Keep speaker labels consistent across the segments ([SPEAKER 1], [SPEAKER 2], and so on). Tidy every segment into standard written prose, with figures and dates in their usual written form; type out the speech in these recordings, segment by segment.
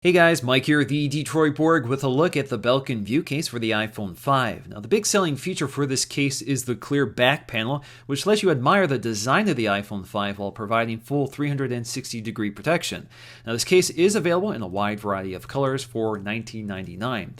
[SPEAKER 1] Hey guys, Mike here, the Detroit Borg, with a look at the Belkin view case for the iPhone 5. Now, the big selling feature for this case is the clear back panel, which lets you admire the design of the iPhone 5 while providing full 360-degree protection. Now, this case is available in a wide variety of colors for $19.99.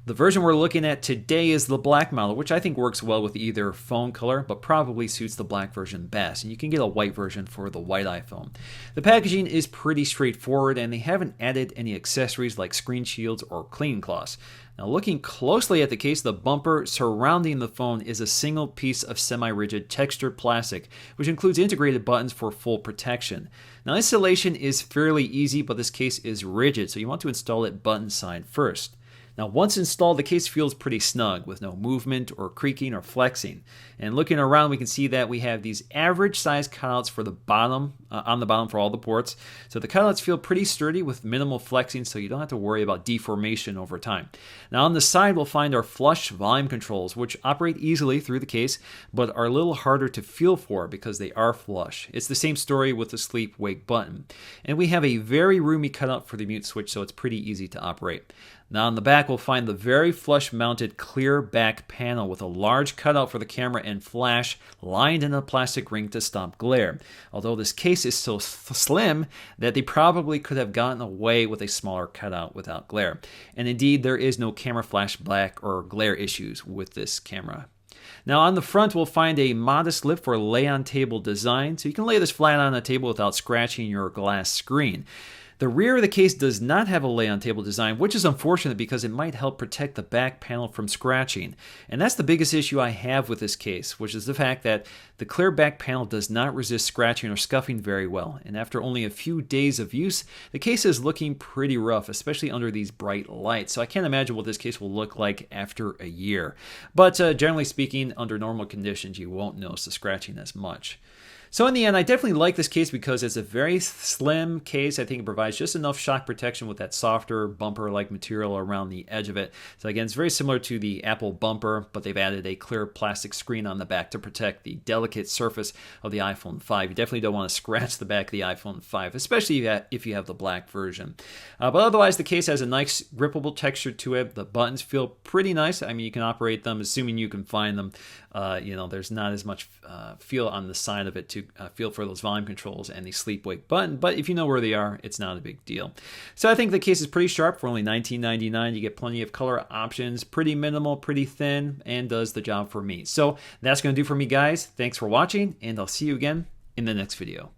[SPEAKER 1] The version we're looking at today is the black model, which I think works well with either phone color, but probably suits the black version best. And you can get a white version for the white iPhone. The packaging is pretty straightforward, and they haven't added any accessories like screen shields or cleaning cloths. Now, looking closely at the case, the bumper surrounding the phone is a single piece of semi-rigid textured plastic, which includes integrated buttons for full protection. Now, installation is fairly easy, but this case is rigid, so you want to install it button side first. Now, once installed, the case feels pretty snug with no movement or creaking or flexing. And looking around, we can see that we have these average size cutouts for the bottom, on the bottom for all the ports. So the cutouts feel pretty sturdy with minimal flexing, so you don't have to worry about deformation over time. Now, on the side, we'll find our flush volume controls, which operate easily through the case, but are a little harder to feel for because they are flush. It's the same story with the sleep wake button. And we have a very roomy cutout for the mute switch, so it's pretty easy to operate. Now on the back, we'll find the very flush-mounted clear back panel with a large cutout for the camera and flash lined in a plastic ring to stop glare. Although this case is so slim that they probably could have gotten away with a smaller cutout without glare. And indeed, there is no camera flash black or glare issues with this camera. Now on the front, we'll find a modest lip for lay-on-table design, so you can lay this flat on a table without scratching your glass screen. The rear of the case does not have a lay-on-table design, which is unfortunate because it might help protect the back panel from scratching. And that's the biggest issue I have with this case, which is the fact that the clear back panel does not resist scratching or scuffing very well. And after only a few days of use, the case is looking pretty rough, especially under these bright lights. So I can't imagine what this case will look like after a year. But generally speaking, under normal conditions, you won't notice the scratching as much. So in the end, I definitely like this case because it's a very slim case. I think it provides just enough shock protection with that softer bumper-like material around the edge of it. So again, it's very similar to the Apple bumper, but they've added a clear plastic screen on the back to protect the delicate surface of the iPhone 5. You definitely don't want to scratch the back of the iPhone 5, especially if you have the black version. But otherwise, the case has a nice grippable texture to it. The buttons feel pretty nice. I mean, you can operate them, assuming you can find them. There's not as much feel on the side of it to feel for those volume controls and the sleep wake button, but if you know where they are, it's not a big deal. So I think the case is pretty sharp for only $19.99. You get plenty of color options, pretty minimal, pretty thin, and does the job for me. So that's going to do for me, guys. Thanks for watching, and I'll see you again in the next video.